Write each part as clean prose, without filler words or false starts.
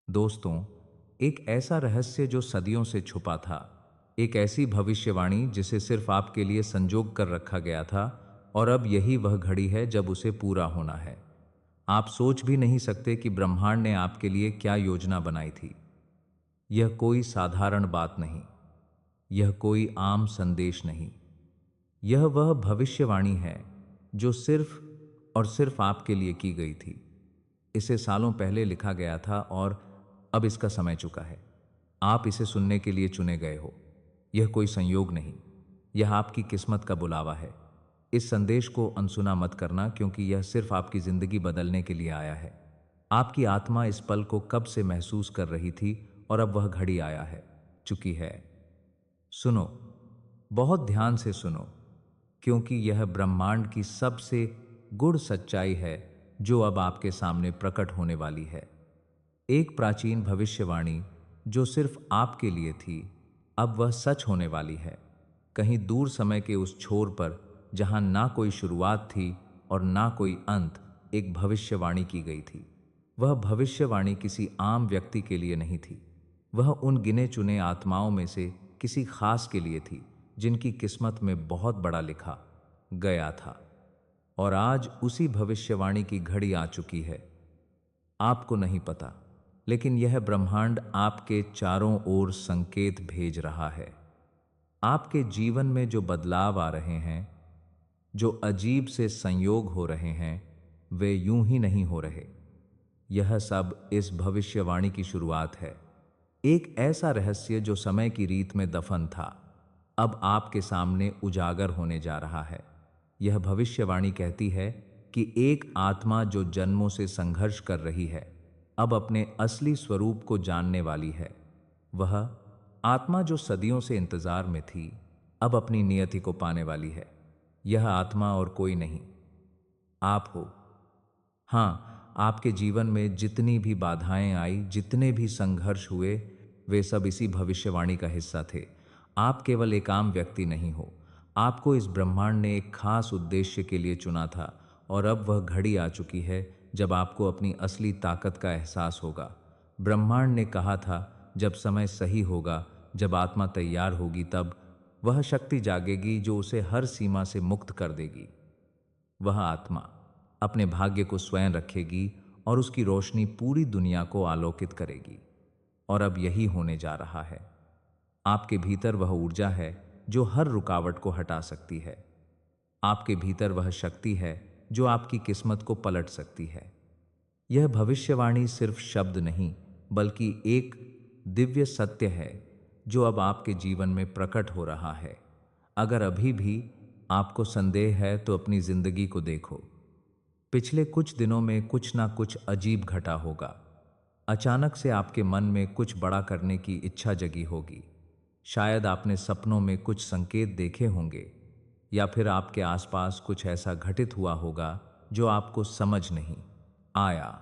दोस्तों, एक ऐसा रहस्य जो सदियों से छुपा था, एक ऐसी भविष्यवाणी जिसे सिर्फ आपके लिए संजोग कर रखा गया था, और अब यही वह घड़ी है जब उसे पूरा होना है। आप सोच भी नहीं सकते कि ब्रह्मांड ने आपके लिए क्या योजना बनाई थी। यह कोई साधारण बात नहीं, यह कोई आम संदेश नहीं, यह वह भविष्यवाणी है जो सिर्फ और सिर्फ आपके लिए की गई थी। इसे सालों पहले लिखा गया था और अब इसका समय चुका है। आप इसे सुनने के लिए चुने गए हो। यह कोई संयोग नहीं, यह आपकी किस्मत का बुलावा है। इस संदेश को अनसुना मत करना, क्योंकि यह सिर्फ आपकी जिंदगी बदलने के लिए आया है। आपकी आत्मा इस पल को कब से महसूस कर रही थी, और अब वह घड़ी आया है, चुकी है। सुनो, बहुत ध्यान से सुनो, क्योंकि यह ब्रह्मांड की सबसे गूढ़ सच्चाई है जो अब आपके सामने प्रकट होने वाली है। एक प्राचीन भविष्यवाणी जो सिर्फ आपके लिए थी, अब वह सच होने वाली है। कहीं दूर समय के उस छोर पर, जहां ना कोई शुरुआत थी और ना कोई अंत, एक भविष्यवाणी की गई थी। वह भविष्यवाणी किसी आम व्यक्ति के लिए नहीं थी। वह उन गिने चुने आत्माओं में से किसी खास के लिए थी, जिनकी किस्मत में बहुत बड़ा लिखा गया था। और आज उसी भविष्यवाणी की घड़ी आ चुकी है। आपको नहीं पता, लेकिन यह ब्रह्मांड आपके चारों ओर संकेत भेज रहा है। आपके जीवन में जो बदलाव आ रहे हैं, जो अजीब से संयोग हो रहे हैं, वे यूं ही नहीं हो रहे। यह सब इस भविष्यवाणी की शुरुआत है। एक ऐसा रहस्य जो समय की रीत में दफन था, अब आपके सामने उजागर होने जा रहा है। यह भविष्यवाणी कहती है कि एक आत्मा जो जन्मों से संघर्ष कर रही है, अब अपने असली स्वरूप को जानने वाली है। वह आत्मा जो सदियों से इंतजार में थी, अब अपनी नियति को पाने वाली है। यह आत्मा और कोई नहीं, आप हो। हाँ, आपके जीवन में जितनी भी बाधाएं आई, जितने भी संघर्ष हुए, वे सब इसी भविष्यवाणी का हिस्सा थे। आप केवल एक आम व्यक्ति नहीं हो। आपको इस ब्रह्मांड ने एक खास उद्देश्य के लिए चुना था, और अब वह घड़ी आ चुकी है जब आपको अपनी असली ताकत का एहसास होगा। ब्रह्मांड ने कहा था, जब समय सही होगा, जब आत्मा तैयार होगी, तब वह शक्ति जागेगी जो उसे हर सीमा से मुक्त कर देगी। वह आत्मा अपने भाग्य को स्वयं रखेगी और उसकी रोशनी पूरी दुनिया को आलोकित करेगी। और अब यही होने जा रहा है। आपके भीतर वह ऊर्जा है जो हर रुकावट को हटा सकती है। आपके भीतर वह शक्ति है जो आपकी किस्मत को पलट सकती है। यह भविष्यवाणी सिर्फ शब्द नहीं, बल्कि एक दिव्य सत्य है जो अब आपके जीवन में प्रकट हो रहा है। अगर अभी भी आपको संदेह है, तो अपनी जिंदगी को देखो। पिछले कुछ दिनों में कुछ ना कुछ अजीब घटा होगा। अचानक से आपके मन में कुछ बड़ा करने की इच्छा जगी होगी। शायद आपने सपनों में कुछ संकेत देखे होंगे, या फिर आपके आसपास कुछ ऐसा घटित हुआ होगा जो आपको समझ नहीं आया।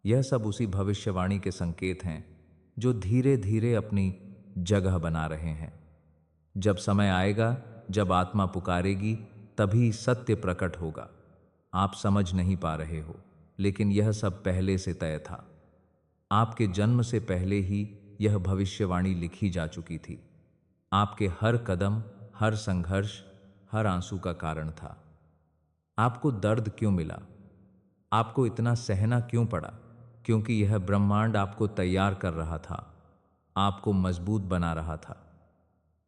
यह सब उसी भविष्यवाणी के संकेत हैं जो धीरे धीरे अपनी जगह बना रहे हैं। जब समय आएगा, जब आत्मा पुकारेगी, तभी सत्य प्रकट होगा। आप समझ नहीं पा रहे हो, लेकिन यह सब पहले से तय था। आपके जन्म से पहले ही यह भविष्यवाणी लिखी जा चुकी थी। आपके हर कदम, हर संघर्ष, हर आंसू का कारण था। आपको दर्द क्यों मिला? आपको इतना सहना क्यों पड़ा? क्योंकि यह ब्रह्मांड आपको तैयार कर रहा था, आपको मजबूत बना रहा था।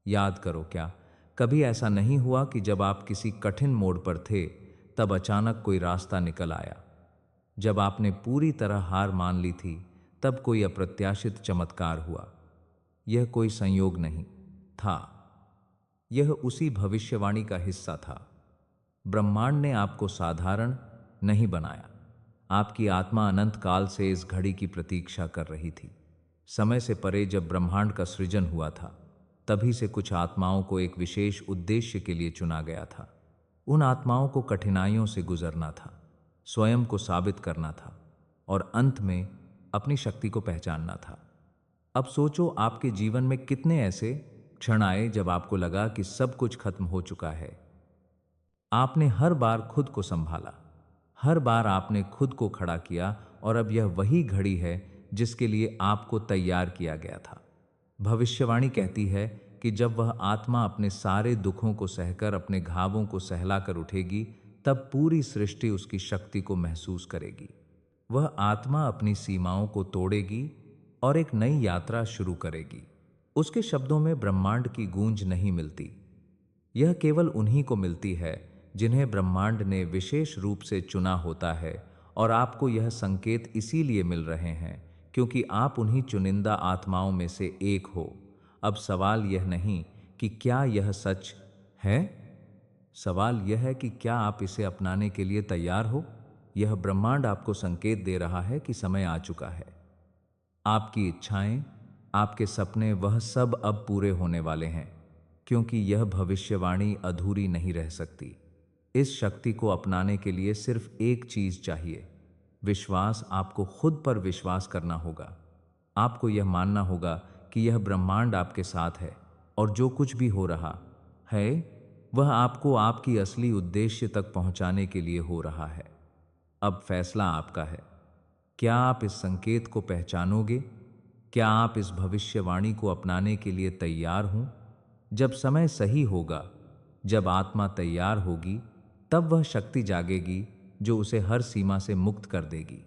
याद करो, क्या कभी ऐसा नहीं हुआ कि जब आप किसी कठिन मोड़ पर थे, तब अचानक कोई रास्ता निकल आया? जब आपने पूरी तरह हार मान ली थी, तब कोई अप्रत्याशित चमत्कार हुआ। यह कोई संयोग नहीं था, यह उसी भविष्यवाणी का हिस्सा था। ब्रह्मांड ने आपको साधारण नहीं बनाया। आपकी आत्मा अनंत काल से इस घड़ी की प्रतीक्षा कर रही थी। समय से परे जब ब्रह्मांड का सृजन हुआ था, तभी से कुछ आत्माओं को एक विशेष उद्देश्य के लिए चुना गया था। उन आत्माओं को कठिनाइयों से गुजरना था, स्वयं को साबित करना था, और अंत में अपनी शक्ति को पहचानना था। अब सोचो, आपके जीवन में कितने ऐसे क्षण आए जब आपको लगा कि सब कुछ खत्म हो चुका है। आपने हर बार खुद को संभाला, हर बार आपने खुद को खड़ा किया, और अब यह वही घड़ी है जिसके लिए आपको तैयार किया गया था। भविष्यवाणी कहती है कि जब वह आत्मा अपने सारे दुखों को सहकर अपने घावों को सहलाकर उठेगी, तब पूरी सृष्टि उसकी शक्ति को महसूस करेगी। वह आत्मा अपनी सीमाओं को तोड़ेगी और एक नई यात्रा शुरू करेगी। उसके शब्दों में ब्रह्मांड की गूंज नहीं मिलती। यह केवल उन्हीं को मिलती है जिन्हें ब्रह्मांड ने विशेष रूप से चुना होता है, और आपको यह संकेत इसीलिए मिल रहे हैं क्योंकि आप उन्हीं चुनिंदा आत्माओं में से एक हो। अब सवाल यह नहीं कि क्या यह सच है, सवाल यह है कि क्या आप इसे अपनाने के लिए तैयार हो। यह ब्रह्मांड आपको संकेत दे रहा है कि समय आ चुका है। आपकी इच्छाएं, आपके सपने, वह सब अब पूरे होने वाले हैं, क्योंकि यह भविष्यवाणी अधूरी नहीं रह सकती। इस शक्ति को अपनाने के लिए सिर्फ एक चीज चाहिए, विश्वास। आपको खुद पर विश्वास करना होगा। आपको यह मानना होगा कि यह ब्रह्मांड आपके साथ है और जो कुछ भी हो रहा है वह आपको आपकी असली उद्देश्य तक पहुंचाने के लिए हो रहा है। अब फैसला आपका है। क्या आप इस संकेत को पहचानोगे? क्या आप इस भविष्यवाणी को अपनाने के लिए तैयार हों? जब समय सही होगा, जब आत्मा तैयार होगी, तब वह शक्ति जागेगी जो उसे हर सीमा से मुक्त कर देगी।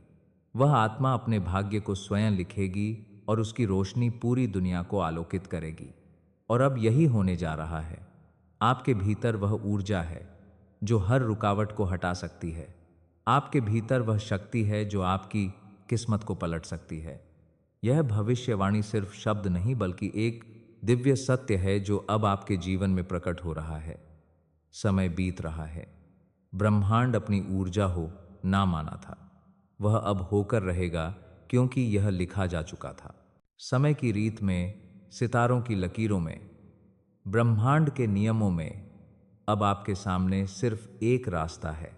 वह आत्मा अपने भाग्य को स्वयं लिखेगी और उसकी रोशनी पूरी दुनिया को आलोकित करेगी। और अब यही होने जा रहा है। आपके भीतर वह ऊर्जा है जो हर रुकावट को हटा सकती है। आपके भीतर वह शक्ति है जो आपकी किस्मत को पलट सकती है। यह भविष्यवाणी सिर्फ शब्द नहीं बल्कि एक दिव्य सत्य है जो अब आपके जीवन में प्रकट हो रहा है। समय बीत रहा है। ब्रह्मांड अपनी ऊर्जा हो ना माना था, वह अब होकर रहेगा क्योंकि यह लिखा जा चुका था। समय की रीत में, सितारों की लकीरों में, ब्रह्मांड के नियमों में अब आपके सामने सिर्फ एक रास्ता है,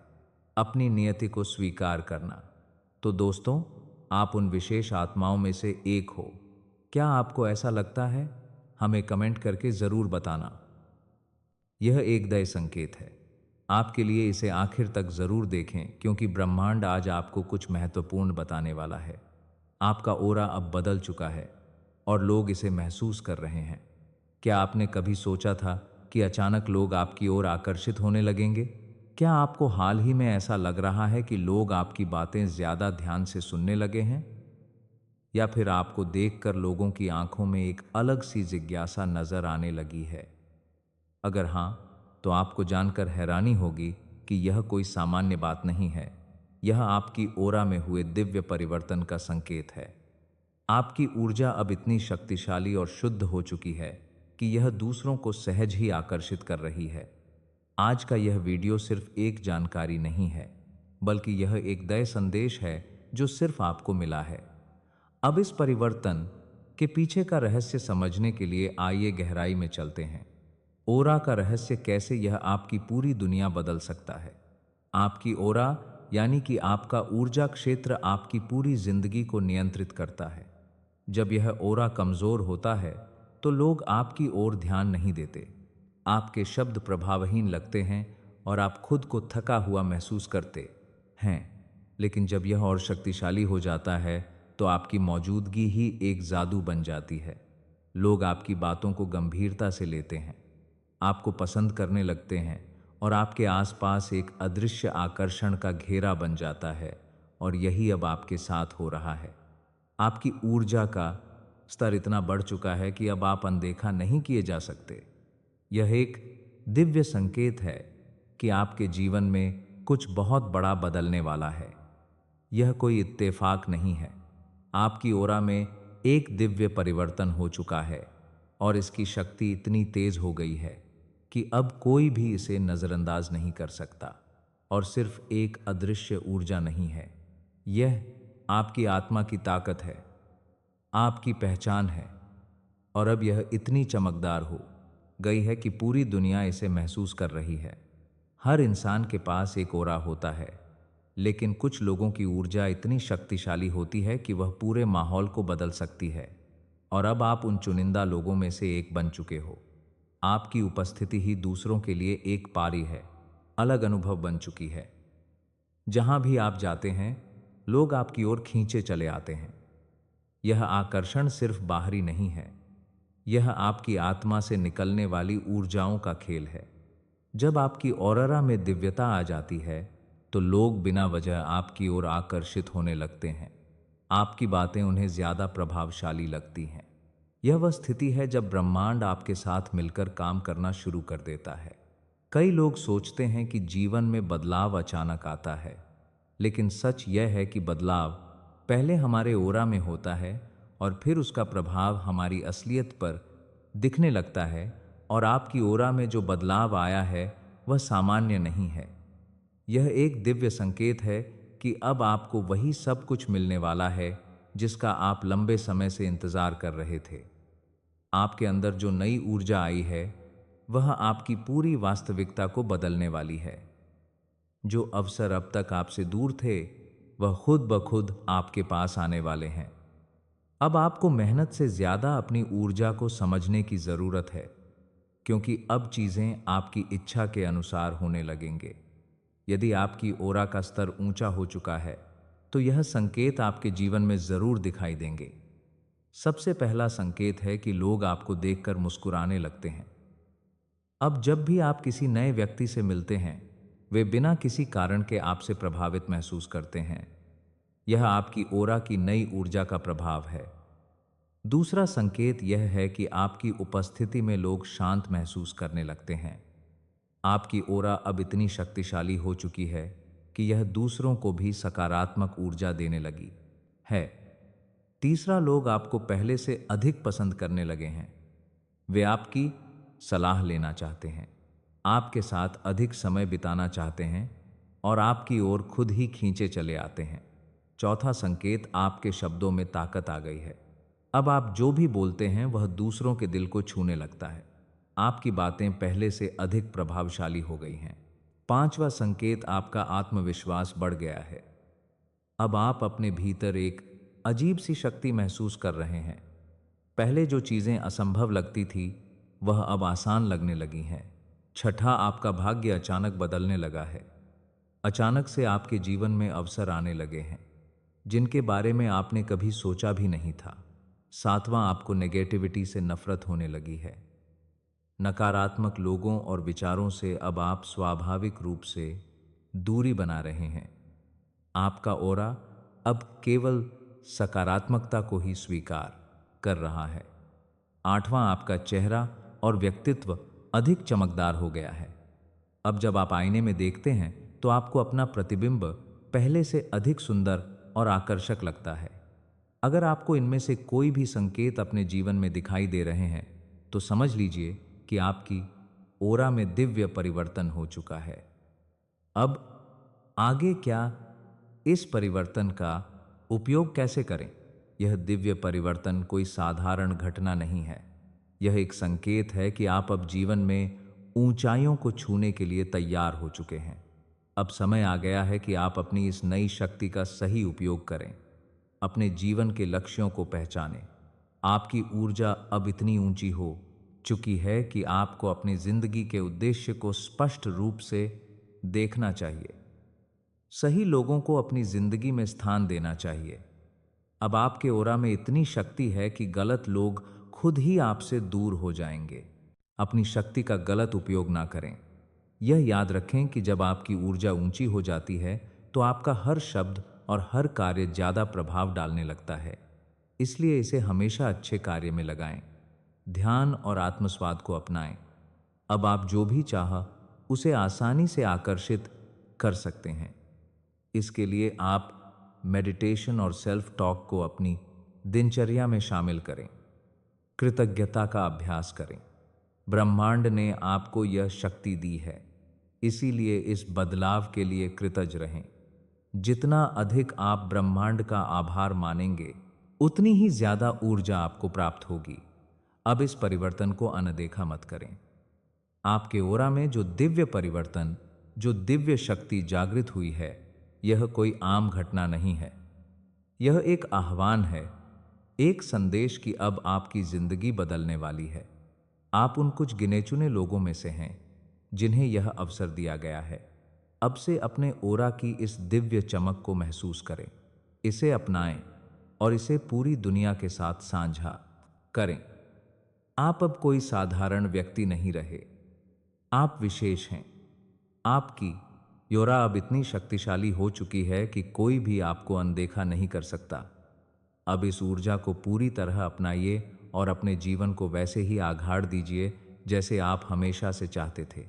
अपनी नियति को स्वीकार करना। तो दोस्तों, आप उन विशेष आत्माओं में से एक हो। क्या आपको ऐसा लगता है? हमें कमेंट करके जरूर बताना। यह एक दया संकेत है आपके लिए। इसे आखिर तक जरूर देखें क्योंकि ब्रह्मांड आज आपको कुछ महत्वपूर्ण बताने वाला है। आपका ओरा अब बदल चुका है और लोग इसे महसूस कर रहे हैं। क्या आपने कभी सोचा था कि अचानक लोग आपकी ओर आकर्षित होने लगेंगे? क्या आपको हाल ही में ऐसा लग रहा है कि लोग आपकी बातें ज्यादा ध्यान से सुनने लगे हैं? या फिर आपको देखकर लोगों की आंखों में एक अलग सी जिज्ञासा नजर आने लगी है? अगर हां, तो आपको जानकर हैरानी होगी कि यह कोई सामान्य बात नहीं है। यह आपकी ओरा में हुए दिव्य परिवर्तन का संकेत है। आपकी ऊर्जा अब इतनी शक्तिशाली और शुद्ध हो चुकी है कि यह दूसरों को सहज ही आकर्षित कर रही है। आज का यह वीडियो सिर्फ एक जानकारी नहीं है, बल्कि यह एक दया संदेश है जो सिर्फ आपको मिला है। अब इस परिवर्तन के पीछे का रहस्य समझने के लिए आइए गहराई में चलते हैं। ओरा का रहस्य, कैसे यह आपकी पूरी दुनिया बदल सकता है। आपकी ओरा यानी कि आपका ऊर्जा क्षेत्र आपकी पूरी जिंदगी को नियंत्रित करता है। जब यह ओरा कमजोर होता है तो लोग आपकी ओर ध्यान नहीं देते। आपके शब्द प्रभावहीन लगते हैं और आप खुद को थका हुआ महसूस करते हैं। लेकिन जब यह और शक्तिशाली हो जाता है तो आपकी मौजूदगी ही एक जादू बन जाती है। लोग आपकी बातों को गंभीरता से लेते हैं, आपको पसंद करने लगते हैं और आपके आसपास एक अदृश्य आकर्षण का घेरा बन जाता है। और यही अब आपके साथ हो रहा है। आपकी ऊर्जा का स्तर इतना बढ़ चुका है कि अब आप अनदेखा नहीं किए जा सकते। यह एक दिव्य संकेत है कि आपके जीवन में कुछ बहुत बड़ा बदलने वाला है। यह कोई इत्तेफाक नहीं है। आपकी ओरा में एक दिव्य परिवर्तन हो चुका है और इसकी शक्ति इतनी तेज हो गई है कि अब कोई भी इसे नजरअंदाज नहीं कर सकता। और सिर्फ एक अदृश्य ऊर्जा नहीं है, यह आपकी आत्मा की ताकत है, आपकी पहचान है। और अब यह इतनी चमकदार हो गई है कि पूरी दुनिया इसे महसूस कर रही है। हर इंसान के पास एक ओरा होता है, लेकिन कुछ लोगों की ऊर्जा इतनी शक्तिशाली होती है कि वह पूरे माहौल को बदल सकती है। और अब आप उन चुनिंदा लोगों में से एक बन चुके हो। आपकी उपस्थिति ही दूसरों के लिए एक पारी है, अलग अनुभव बन चुकी है। जहां भी आप जाते हैं, लोग आपकी ओर खींचे चले आते हैं। यह आकर्षण सिर्फ बाहरी नहीं है, यह आपकी आत्मा से निकलने वाली ऊर्जाओं का खेल है। जब आपकी ऑररा में दिव्यता आ जाती है, तो लोग बिना वजह आपकी ओर आकर्षित होने लगते हैं। आपकी बातें उन्हें ज्यादा प्रभावशाली लगती हैं। यह वह स्थिति है जब ब्रह्मांड आपके साथ मिलकर काम करना शुरू कर देता है। कई लोग सोचते हैं कि जीवन में बदलाव अचानक आता है, लेकिन सच यह है कि बदलाव पहले हमारे ओरा में होता है और फिर उसका प्रभाव हमारी असलियत पर दिखने लगता है। और आपकी ओरा में जो बदलाव आया है वह सामान्य नहीं है। यह एक दिव्य संकेत है कि अब आपको वही सब कुछ मिलने वाला है जिसका आप लंबे समय से इंतजार कर रहे थे। आपके अंदर जो नई ऊर्जा आई है वह आपकी पूरी वास्तविकता को बदलने वाली है। जो अवसर अब तक आपसे दूर थे वह खुद ब खुद आपके पास आने वाले हैं। अब आपको मेहनत से ज्यादा अपनी ऊर्जा को समझने की जरूरत है, क्योंकि अब चीजें आपकी इच्छा के अनुसार होने लगेंगे। यदि आपकी ओरा का स्तर ऊंचा हो चुका है तो यह संकेत आपके जीवन में जरूर दिखाई देंगे। सबसे पहला संकेत है कि लोग आपको देखकर मुस्कुराने लगते हैं। अब जब भी आप किसी नए व्यक्ति से मिलते हैं, वे बिना किसी कारण के आपसे प्रभावित महसूस करते हैं। यह आपकी ओरा की नई ऊर्जा का प्रभाव है। दूसरा संकेत यह है कि आपकी उपस्थिति में लोग शांत महसूस करने लगते हैं। आपकी ओरा अब इतनी शक्तिशाली हो चुकी है कि यह दूसरों को भी सकारात्मक ऊर्जा देने लगी है। तीसरा, लोग आपको पहले से अधिक पसंद करने लगे हैं। वे आपकी सलाह लेना चाहते हैं, आपके साथ अधिक समय बिताना चाहते हैं और आपकी ओर खुद ही खींचे चले आते हैं। चौथा संकेत, आपके शब्दों में ताकत आ गई है। अब आप जो भी बोलते हैं वह दूसरों के दिल को छूने लगता है। आपकी बातें पहले से अधिक प्रभावशाली हो गई हैं। पांचवा संकेत, आपका आत्मविश्वास बढ़ गया है। अब आप अपने भीतर एक अजीब सी शक्ति महसूस कर रहे हैं। पहले जो चीजें असंभव लगती थी वह अब आसान लगने लगी हैं। छठा, आपका भाग्य अचानक बदलने लगा है। अचानक से आपके जीवन में अवसर आने लगे हैं जिनके बारे में आपने कभी सोचा भी नहीं था। सातवां, आपको नेगेटिविटी से नफरत होने लगी है। नकारात्मक लोगों और विचारों से अब आप स्वाभाविक रूप से दूरी बना रहे हैं। आपका ओरा अब केवल सकारात्मकता को ही स्वीकार कर रहा है। आठवां, आपका चेहरा और व्यक्तित्व अधिक चमकदार हो गया है। अब जब आप आईने में देखते हैं तो आपको अपना प्रतिबिंब पहले से अधिक सुंदर और आकर्षक लगता है। अगर आपको इनमें से कोई भी संकेत अपने जीवन में दिखाई दे रहे हैं तो समझ लीजिए कि आपकी ओरा में दिव्य परिवर्तन हो चुका है। अब आगे क्या? इस परिवर्तन का उपयोग कैसे करें? यह दिव्य परिवर्तन कोई साधारण घटना नहीं है। यह एक संकेत है कि आप अब जीवन में ऊंचाइयों को छूने के लिए तैयार हो चुके हैं। अब समय आ गया है कि आप अपनी इस नई शक्ति का सही उपयोग करें, अपने जीवन के लक्ष्यों को पहचानें। आपकी ऊर्जा अब इतनी ऊंची हो चुकी है कि आपको अपनी जिंदगी के उद्देश्य को स्पष्ट रूप से देखना चाहिए। सही लोगों को अपनी जिंदगी में स्थान देना चाहिए। अब आपके ओरा में इतनी शक्ति है कि गलत लोग खुद ही आपसे दूर हो जाएंगे। अपनी शक्ति का गलत उपयोग ना करें। यह याद रखें कि जब आपकी ऊर्जा ऊंची हो जाती है तो आपका हर शब्द और हर कार्य ज्यादा प्रभाव डालने लगता है। इसलिए इसे हमेशा अच्छे कार्य में लगाएं। ध्यान और आत्मस्वाद को अपनाएं। अब आप जो भी चाह उसे आसानी से आकर्षित कर सकते हैं। इसके लिए आप मेडिटेशन और सेल्फ टॉक को अपनी दिनचर्या में शामिल करें। कृतज्ञता का अभ्यास करें। ब्रह्मांड ने आपको यह शक्ति दी है, इसीलिए इस बदलाव के लिए कृतज्ञ रहें। जितना अधिक आप ब्रह्मांड का आभार मानेंगे, उतनी ही ज्यादा ऊर्जा आपको प्राप्त होगी। अब इस परिवर्तन को अनदेखा मत करें। आपके ओरा में जो दिव्य परिवर्तन, जो दिव्य शक्ति जागृत हुई है, यह कोई आम घटना नहीं है। यह एक आह्वान है, एक संदेश कि अब आपकी जिंदगी बदलने वाली है। आप उन कुछ गिने चुने लोगों में से हैं जिन्हें यह अवसर दिया गया है। अब से अपने ओरा की इस दिव्य चमक को महसूस करें, इसे अपनाएं और इसे पूरी दुनिया के साथ साझा करें। आप अब कोई साधारण व्यक्ति नहीं रहे, आप विशेष हैं। आपकी योरा अब इतनी शक्तिशाली हो चुकी है कि कोई भी आपको अनदेखा नहीं कर सकता। अब इस ऊर्जा को पूरी तरह अपनाइए और अपने जीवन को वैसे ही आगाड़ दीजिए जैसे आप हमेशा से चाहते थे।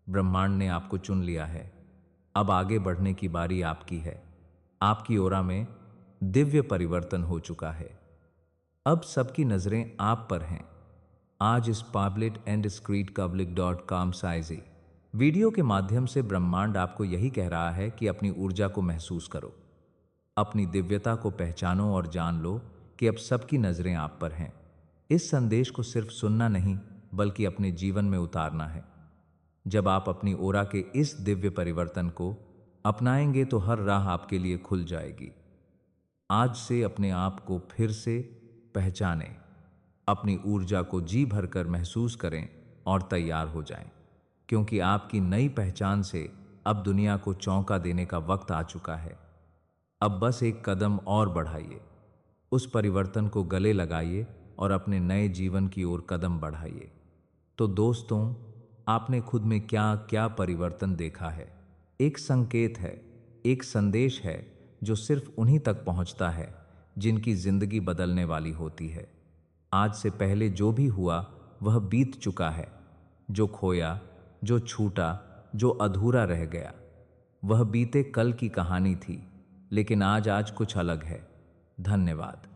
ब्रह्मांड ने आपको चुन लिया है। अब आगे बढ़ने की बारी आपकी है। आपकी ओरा में दिव्य परिवर्तन हो चुका है। अब सबकी नजरें आप पर हैं। आज इस pabletandskreedpublic.com साइजी वीडियो के माध्यम से ब्रह्मांड आपको यही कह रहा है कि अपनी ऊर्जा को महसूस करो, अपनी दिव्यता को पहचानो और जान लो कि अब सबकी नजरें आप पर हैं। इस संदेश को सिर्फ सुनना नहीं बल्कि अपने जीवन में उतारना है। जब आप अपनी ओरा के इस दिव्य परिवर्तन को अपनाएंगे तो हर राह आपके लिए खुल जाएगी। आज से अपने आप को फिर से पहचानें, अपनी ऊर्जा को जी भरकर महसूस करें और तैयार हो जाएं, क्योंकि आपकी नई पहचान से अब दुनिया को चौंका देने का वक्त आ चुका है। अब बस एक कदम और बढ़ाइए, उस परिवर्तन को गले लगाइए और अपने नए जीवन की ओर कदम बढ़ाइए। तो दोस्तों, आपने खुद में क्या क्या परिवर्तन देखा है? एक संकेत है, एक संदेश है जो सिर्फ उन्हीं तक पहुंचता है जिनकी जिंदगी बदलने वाली होती है। आज से पहले जो भी हुआ वह बीत चुका है। जो खोया, जो छूटा, जो अधूरा रह गया, वह बीते कल की कहानी थी। लेकिन आज कुछ अलग है। धन्यवाद।